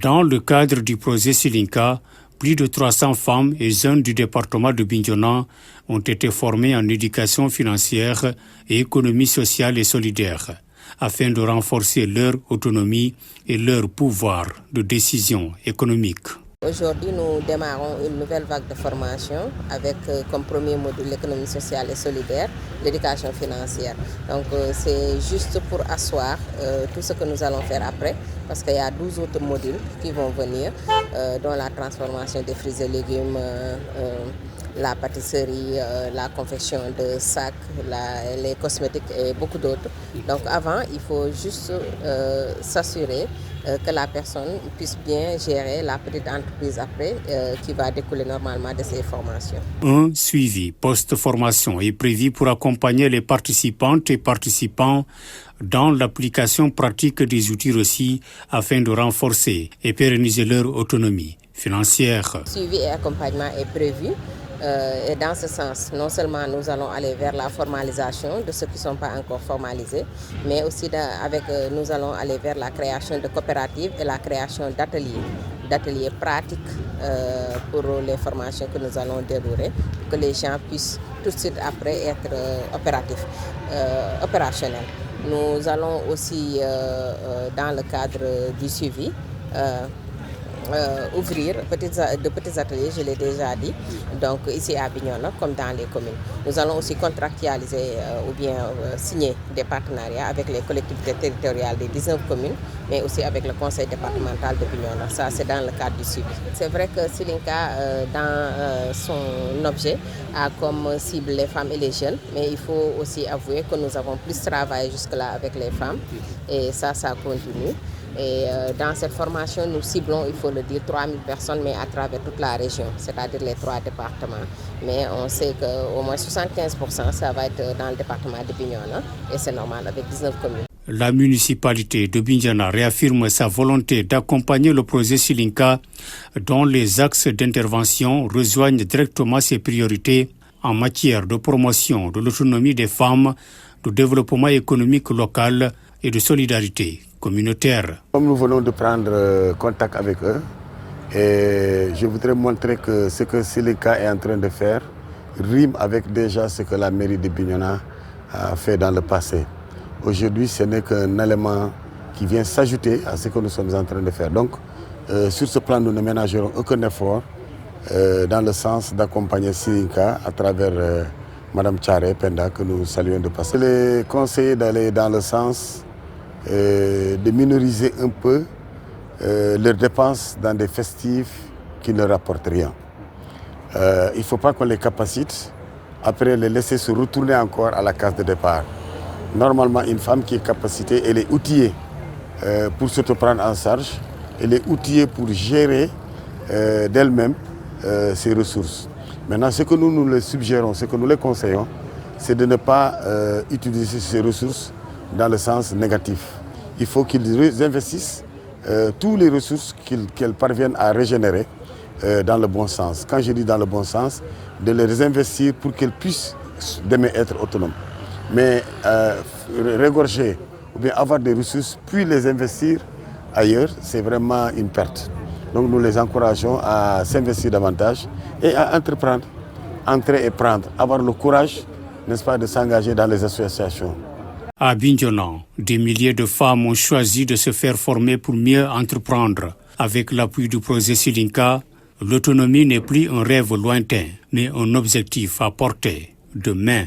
Dans le cadre du projet Silinka, plus de 300 femmes et jeunes du département de Bignona ont été formées en éducation financière et économie sociale et solidaire, afin de renforcer leur autonomie et leur pouvoir de décision économique. Aujourd'hui, nous démarrons une nouvelle vague de formation avec comme premier module l'économie sociale et solidaire, l'éducation financière. Donc c'est juste pour asseoir tout ce que nous allons faire après, parce qu'il y a 12 autres modules qui vont venir, dont la transformation des fruits et légumes, la pâtisserie, la confection de sacs, les cosmétiques et beaucoup d'autres. Donc avant, il faut juste s'assurer que la personne puisse bien gérer la petite entreprise après, qui va découler normalement de ces formations. Un suivi post-formation est prévu pour accompagner les participantes et participants dans l'application pratique des outils reçus afin de renforcer et pérenniser leur autonomie financière. Suivi et accompagnement est prévu. Et dans ce sens, non seulement nous allons aller vers la formalisation de ceux qui ne sont pas encore formalisés, mais aussi nous allons aller vers la création de coopératives et la création d'ateliers pratiques pour les formations que nous allons dérouler, pour que les gens puissent tout de suite après être opérationnels. Nous allons aussi, dans le cadre du suivi, ouvrir de petits ateliers, je l'ai déjà dit, donc ici à Bignona comme dans les communes. Nous allons aussi contractualiser ou bien signer des partenariats avec les collectivités territoriales des 19 communes, mais aussi avec le conseil départemental de Bignona. Ça, c'est dans le cadre du suivi. C'est vrai que Silinka, dans son objet, a comme cible les femmes et les jeunes, mais il faut aussi avouer que nous avons plus travaillé jusque-là avec les femmes, et ça continue. Et dans cette formation, nous ciblons, il faut le dire, 3000 personnes, mais à travers toute la région, c'est-à-dire les 3 départements. Mais on sait qu'au moins 75%, ça va être dans le département de Bignona, et c'est normal, avec 19 communes. La municipalité de Bignona réaffirme sa volonté d'accompagner le projet Silinka, dont les axes d'intervention rejoignent directement ses priorités en matière de promotion de l'autonomie des femmes, de développement économique local et de solidarité communautaire. Comme nous venons de prendre contact avec eux, et je voudrais montrer que ce que Silinka est en train de faire rime avec déjà ce que la mairie de Bignona a fait dans le passé. Aujourd'hui, ce n'est qu'un élément qui vient s'ajouter à ce que nous sommes en train de faire. Donc, sur ce plan, nous ne ménagerons aucun effort dans le sens d'accompagner Silinka à travers Madame Tchare Penda, que nous saluons de passé. Les conseiller d'aller dans le sens de minoriser un peu leurs dépenses dans des festifs qui ne rapportent rien. Il ne faut pas qu'on les capacite, après les laisser se retourner encore à la case de départ. Normalement, une femme qui est capacitée, elle est outillée pour se prendre en charge, elle est outillée pour gérer d'elle-même ses ressources. Maintenant, ce que nous les suggérons, ce que nous les conseillons, c'est de ne pas utiliser ces ressources dans le sens négatif. Il faut qu'ils investissent toutes les ressources qu'elles parviennent à régénérer dans le bon sens. Quand je dis dans le bon sens, de les investir pour qu'elles puissent demain être autonomes. Mais régorger ou bien avoir des ressources puis les investir ailleurs, c'est vraiment une perte. Donc nous les encourageons à s'investir davantage et à entreprendre, entrer et prendre, avoir le courage, n'est-ce pas, de s'engager dans les associations. À Bignona, des milliers de femmes ont choisi de se faire former pour mieux entreprendre. Avec l'appui du projet Silinka, l'autonomie n'est plus un rêve lointain, mais un objectif à portée de main.